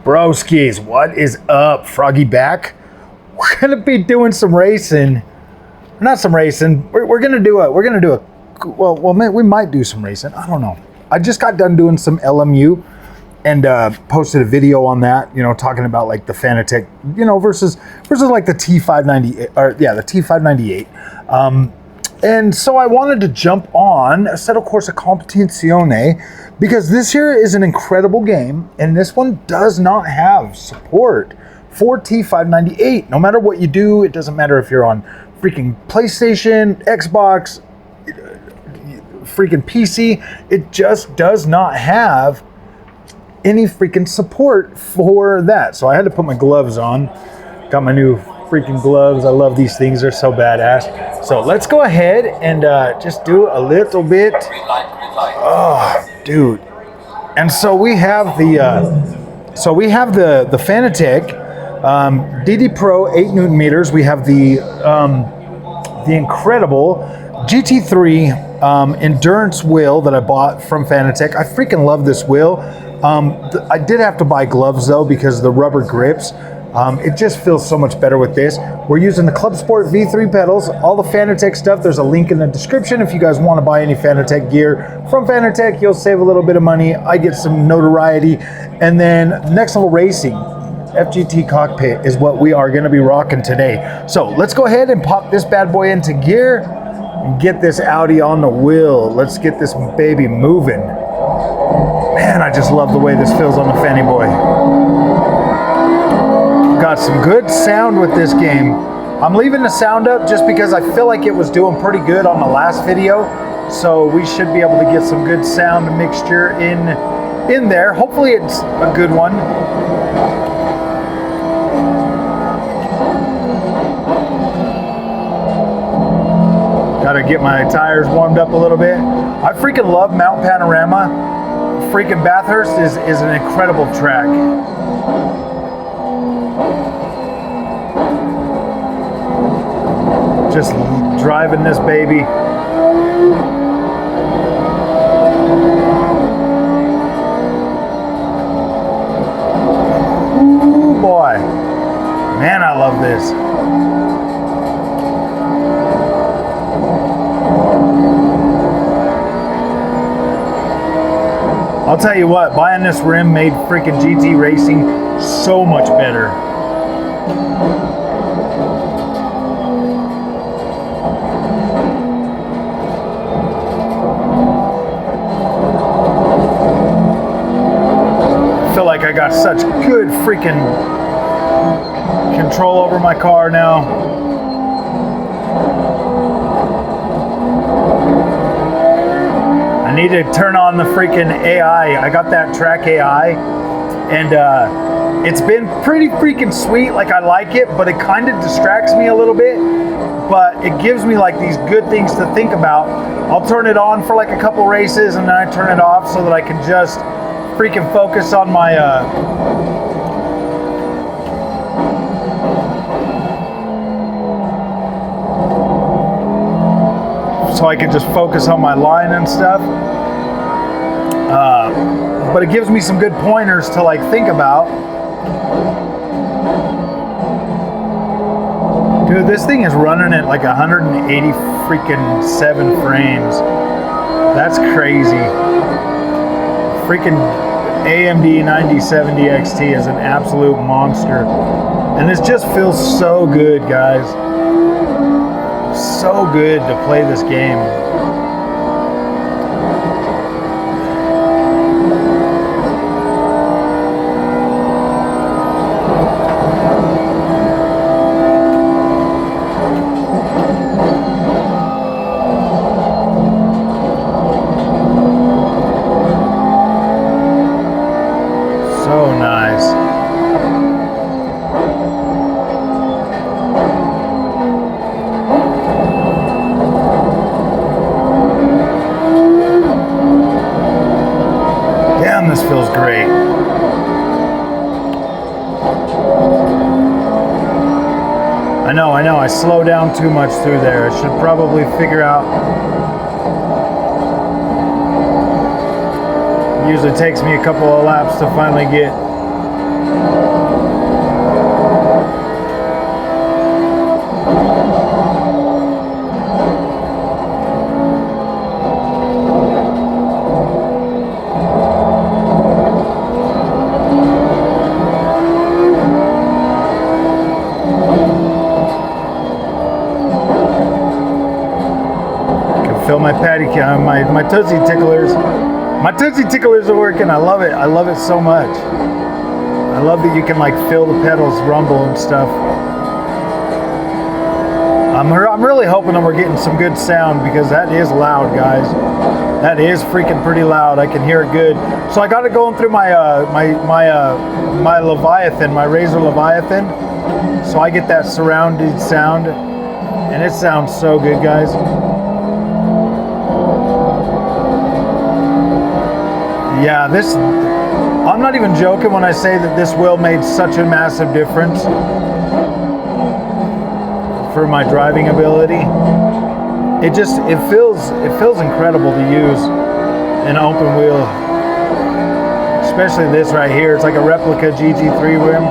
Broskies, what is up? Froggy back. We're gonna be doing some racing. Not some racing. We're gonna do a. Well, we might do some racing. I don't know. I just got done doing some LMU, and posted a video on that. You know, talking about like the Fanatec, you know, versus like the T598, or yeah, the T598. And so I wanted to jump on Assetto Corsa Competizione because this here is an incredible game, and this one does not have support for T598. No matter what you do, it doesn't matter if you're on freaking PlayStation, Xbox, freaking PC, it just does not have any freaking support for that. So I had to put my gloves on. Got my new freaking gloves. I love these things. They're so badass. So let's go ahead and just do a little bit. Oh, dude. And so we have the Fanatec DD Pro 8 Newton meters. We have the incredible GT3 endurance wheel that I bought from Fanatec. I freaking love this wheel. I did have to buy gloves though because the rubber grips. It just feels so much better with this. We're using the Club Sport V3 pedals, all the Fanatec stuff. There's a link in the description if you guys want to buy any Fanatec gear from Fanatec. You'll save a little bit of money. I get some notoriety. And then Next Level Racing, FGT Cockpit is what we are going to be rocking today. So let's go ahead and pop this bad boy into gear and get this Audi on the wheel. Let's get this baby moving. Man, I just love the way this feels on the Fanny Boy. Got some good sound with this game. I'm leaving the sound up just because I feel like it was doing pretty good on the last video. So we should be able to get some good sound mixture in there. Hopefully it's a good one. Gotta get my tires warmed up a little bit. I freaking love Mount Panorama. Freaking Bathurst is an incredible track. Just driving this baby. Ooh, boy. Man, I love this. I'll tell you what, buying this rim made freaking GT racing so much better. I feel like I got such good freaking control over my car now. I need to turn on the freaking AI. I got that track AI, and it's been pretty freaking sweet. Like, I like it, but it kind of distracts me a little bit. But it gives me like these good things to think about. I'll turn it on for like a couple races, and then I turn it off so that I can just freaking focus on my so I can just focus on my line and stuff. But it gives me some good pointers to like think about. Dude, this thing is running at like 180 freaking 7 frames. That's crazy. Freaking AMD 9070 XT is an absolute monster. And this just feels so good, guys. So good to play this game. So nice. Damn, this feels great. I know, I slow down too much through there. I should probably figure out. Usually takes me a couple of laps to finally get my patty cam, my Tootsie Ticklers. My Tootsie Ticklers are working. I love it. I love it so much. I love that you can like feel the pedals rumble and stuff. I'm really hoping that we're getting some good sound because that is loud, guys. That is freaking pretty loud. I can hear it good. So I got it going through my my Leviathan, my Razer Leviathan. So I get that surrounded sound, and it sounds so good, guys. Yeah, this, I'm not even joking when I say that this wheel made such a massive difference for my driving ability. It feels incredible to use an open wheel, especially this right here. It's like a replica GT3 rim.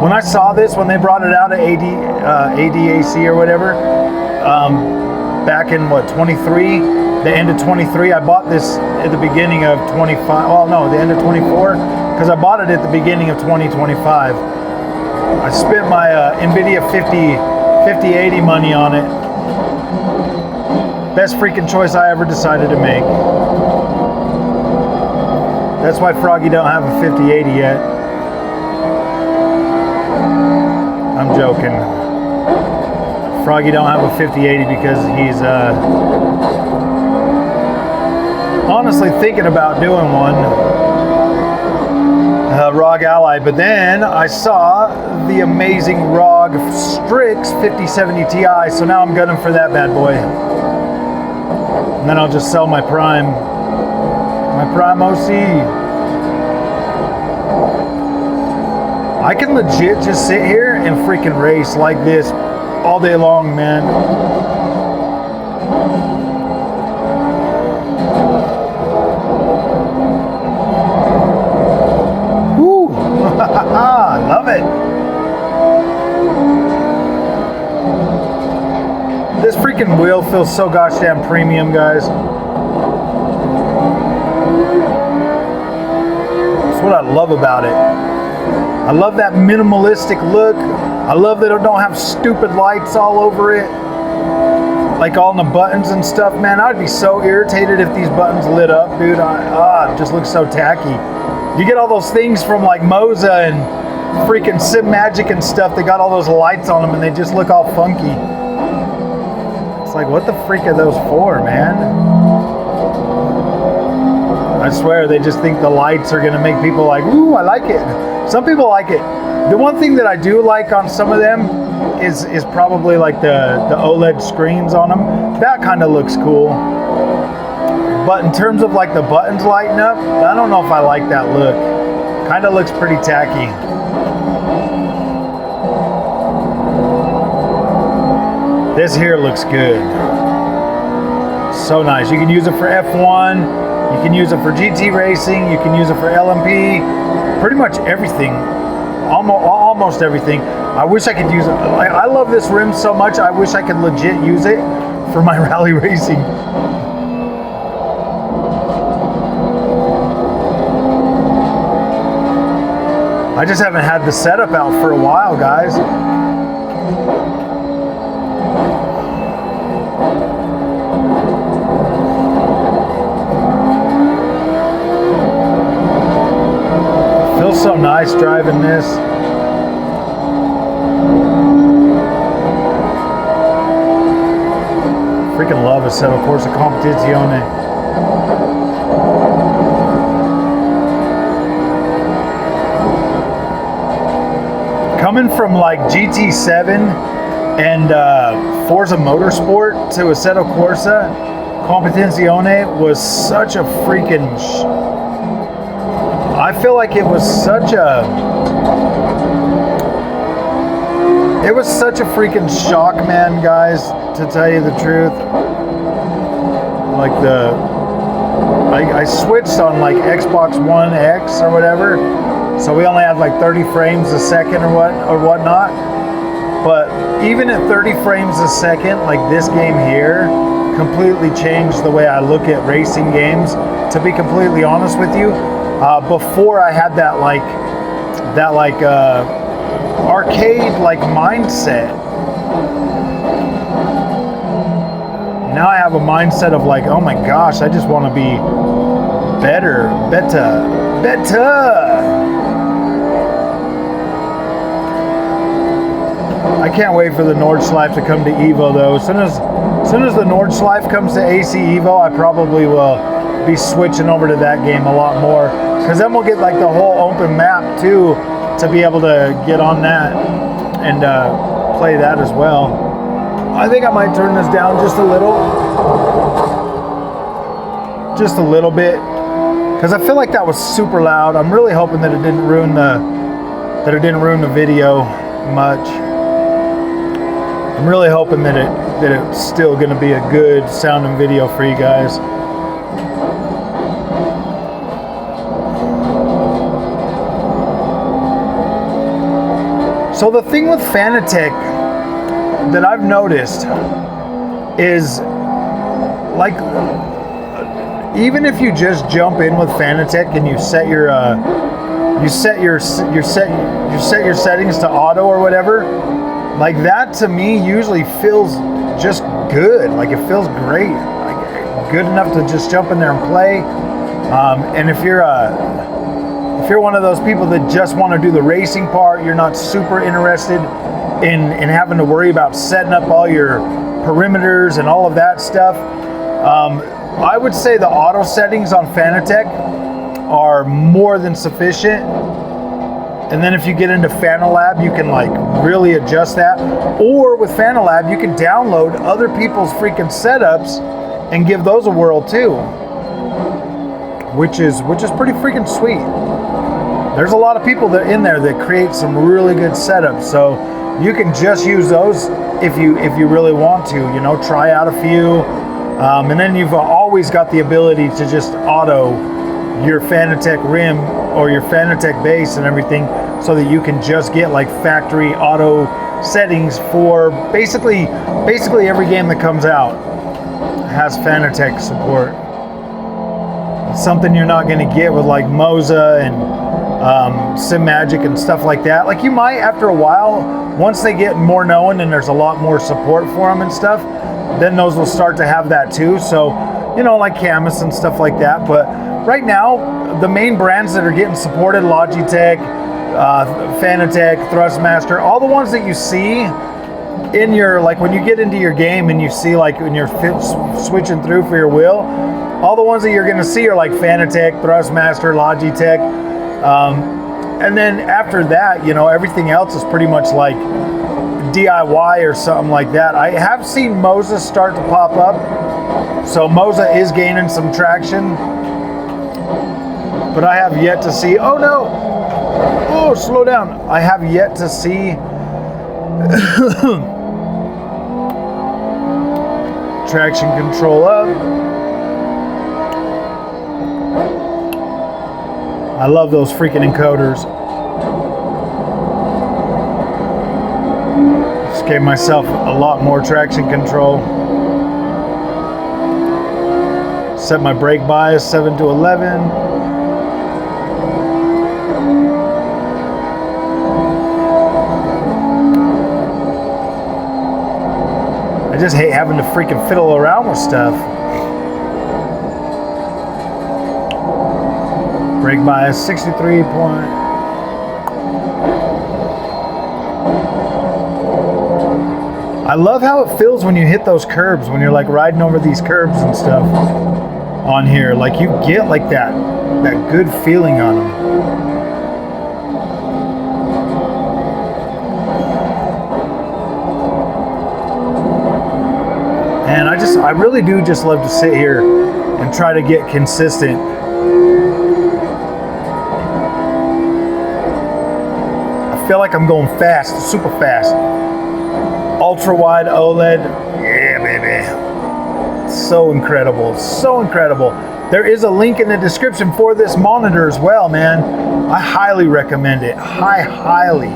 When I saw this, when they brought it out at ADAC or whatever, back in what, 23, the end of 23, I bought this at the beginning of 25. Well, no, the end of 24, because I bought it at the beginning of 2025. I spent my NVIDIA 5080 money on it. Best freaking choice I ever decided to make. That's why Froggy don't have a 5080 yet. I'm joking. Froggy don't have a 5080 because he's honestly thinking about doing one. ROG Ally, but then I saw the amazing ROG Strix 5070 Ti, so now I'm gunning for that bad boy. And then I'll just sell my Prime OC. I can legit just sit here and freaking race like this all day long, man. I love it. This freaking wheel feels so gosh damn premium, guys. That's what I love about it. I love that minimalistic look. I love that it don't have stupid lights all over it, like all the buttons and stuff. Man, I'd be so irritated if these buttons lit up, dude. It just looks so tacky. You get all those things from like MOZA and freaking Sim Magic and stuff. They got all those lights on them and they just look all funky. It's like, what the freak are those for, man? I swear they just think the lights are gonna make people like, ooh, I like it. Some people like it. The one thing that I do like on some of them is probably like the OLED screens on them. That kind of looks cool. But in terms of like the buttons lighting up, I don't know if I like that look. Kind of looks pretty tacky. This here looks good. So nice. You can use it for F1. You can use it for GT racing. You can use it for LMP. Pretty much everything. Almost everything. I wish I could use it. I love this rim so much. I wish I could legit use it for my rally racing. I just haven't had the setup out for a while, guys. Feels so nice driving this. Freaking love Assetto Corsa Competizione. Coming from like GT7 and Forza Motorsport to Assetto Corsa Competizione was such a freaking I feel like it was such a freaking shock, man, guys, to tell you the truth. Like I switched on like Xbox One X or whatever, so we only had like 30 frames a second or whatnot. But even at 30 frames a second, like this game here completely changed the way I look at racing games, to be completely honest with you. Before I had that arcade like mindset. now I have a mindset of like, oh my gosh, I just want to be better. I can't wait for the Nordschleife to come to Evo though. As soon as the Nordschleife comes to AC Evo, I probably will be switching over to that game a lot more, because then we'll get like the whole open map too, to be able to get on that and play that as well. I think I might turn this down just a little bit, because I feel like that was super loud. I'm really hoping that it didn't ruin the video much. I'm really hoping that it's still going to be a good sound and video for you guys. So the thing with Fanatec that I've noticed is, like, even if you just jump in with Fanatec and you set your settings to auto or whatever, like that to me usually feels just good. Like it feels great, like good enough to just jump in there and play. And if you're one of those people that just want to do the racing part, you're not super interested in having to worry about setting up all your perimeters and all of that stuff, I would say the auto settings on Fanatec are more than sufficient. And then if you get into Fanalab, you can like really adjust that. Or with Fanalab, you can download other people's freaking setups and give those a whirl too, which is pretty freaking sweet. There's a lot of people that in there that create some really good setups, so you can just use those if you really want to, you know, try out a few, and then you've always got the ability to just auto your Fanatec rim or your Fanatec base and everything, so that you can just get like factory auto settings for basically every game that comes out has Fanatec support. It's something you're not going to get with like MOZA and SimMagic and stuff like that. Like you might after a while, once they get more known and there's a lot more support for them and stuff, then those will start to have that too. So, you know, like Camus and stuff like that. But right now, the main brands that are getting supported, Logitech, Fanatec, Thrustmaster, all the ones that you see in your, like when you get into your game and you see like when you're switching through for your wheel, all the ones that you're going to see are like Fanatec, Thrustmaster, Logitech. And then after that, you know, everything else is pretty much like DIY or something like that. I have seen MOZA start to pop up. So MOZA is gaining some traction. But I have yet to see, oh no! Oh, slow down. I have yet to see traction control up. I love those freaking encoders. Just gave myself a lot more traction control. Set my brake bias 7 to 11. I just hate having to freaking fiddle around with stuff. Brake bias 63 point. I love how it feels when you hit those curbs, when you're like riding over these curbs and stuff on here. Like you get like that good feeling on them. And I really do just love to sit here and try to get consistent. I feel like I'm going fast, super fast. Ultra wide OLED, yeah baby. So incredible, so incredible. There is a link in the description for this monitor as well, man. I highly recommend it. I highly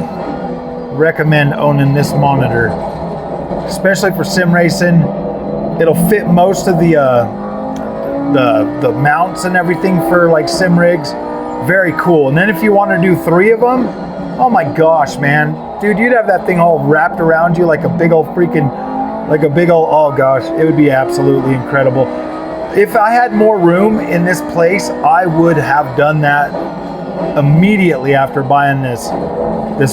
recommend owning this monitor, especially for sim racing. It'll fit most of the mounts and everything for like sim rigs. Very cool. And then if you want to do 3 of them, oh my gosh, man. Dude, you'd have that thing all wrapped around you like a big old freaking Like a big old, oh gosh, it would be absolutely incredible. If I had more room in this place, I would have done that immediately after buying this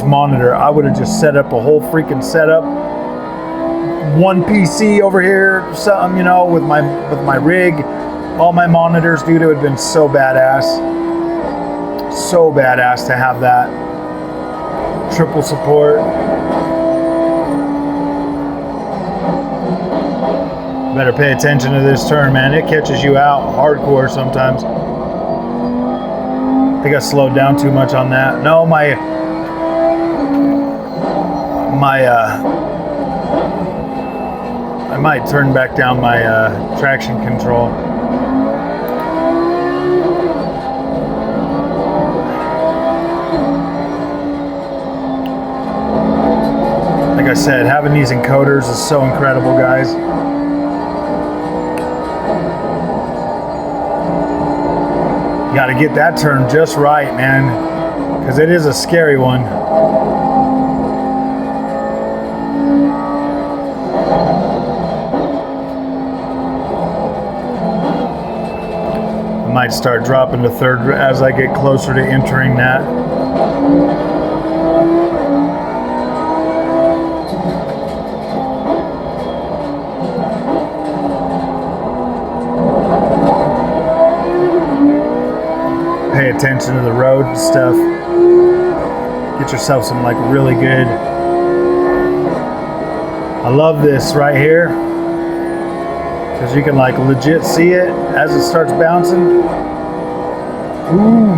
monitor. I would have just set up a whole freaking setup. One PC over here, something, you know, with my rig, all my monitors, dude. It would have been so badass. So badass to have that. Triple support. Better pay attention to this turn, man. It catches you out hardcore sometimes. I think I slowed down too much on that. No, I might turn back down my traction control. Like I said, having these encoders is so incredible, guys. You gotta get that turn just right, man, because it is a scary one. I might start dropping to third as I get closer to entering that. Pay attention to the road and stuff. Get yourself some like really good. I love this right here because you can like legit see it as it starts bouncing. Ooh.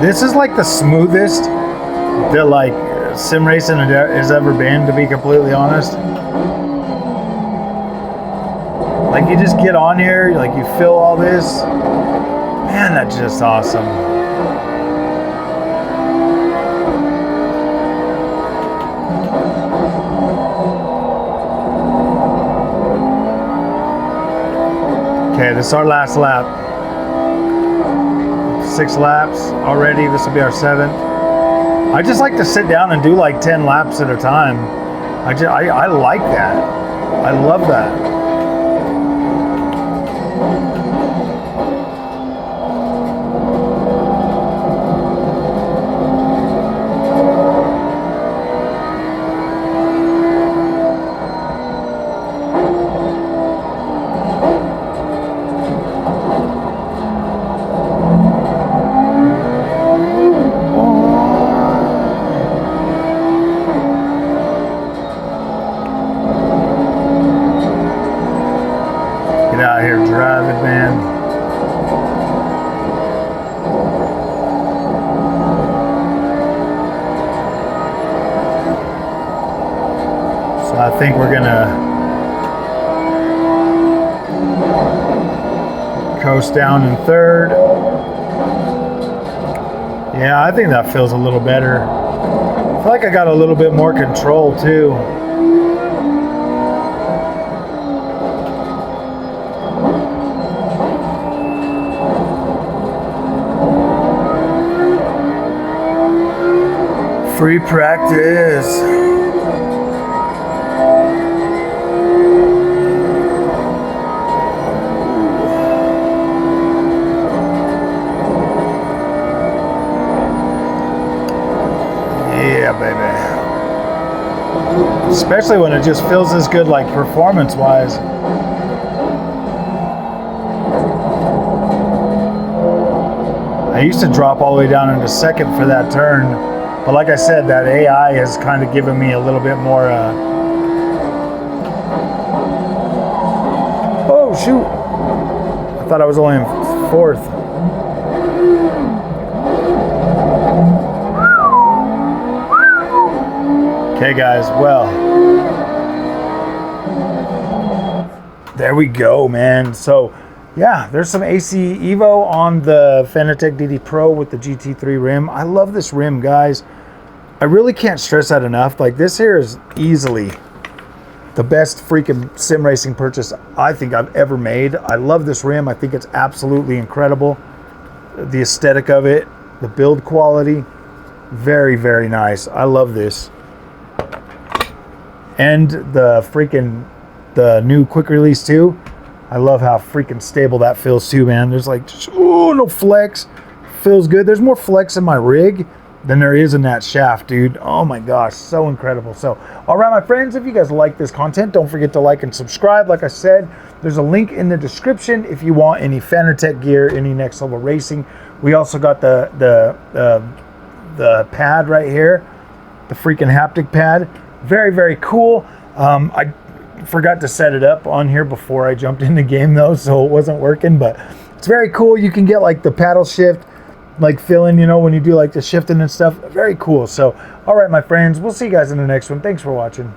This is like the smoothest that like sim racing has ever been, to be completely honest. Like you just get on here, like you feel all this. Man, that's just awesome. Okay, this is our last lap. 6 laps already. This will be our 7th. I just like to sit down and do like 10 laps at a time. I like that. I love that. I think we're gonna coast down in third. Yeah, I think that feels a little better. I feel like I got a little bit more control too. Free practice. Especially when it just feels as good, like performance-wise. I used to drop all the way down into second for that turn, but like I said, that AI has kind of given me a little bit more. Oh shoot! I thought I was only in fourth. Okay guys, well, there we go, man. So yeah, there's some AC Evo on the Fanatec DD Pro with the GT3 rim. I love this rim, guys. I really can't stress that enough. Like this here is easily the best freaking sim racing purchase I think I've ever made. I love this rim. I think it's absolutely incredible. The aesthetic of it, the build quality, very, very nice. I love this. And the new quick release too. I love how freaking stable that feels too, man. There's like, oh, no flex. Feels good. There's more flex in my rig than there is in that shaft, dude. Oh my gosh, so incredible. So, all right, my friends, if you guys like this content, don't forget to like and subscribe. Like I said, there's a link in the description if you want any Fanatec gear, any next level racing. We also got the pad right here, the freaking haptic pad. Very, very cool. I forgot to set it up on here before I jumped in the game though, so it wasn't working, but it's very cool. You can get like the paddle shift, like filling, you know, when you do like the shifting and stuff. Very cool. So, all right, my friends, we'll see you guys in the next one. Thanks for watching.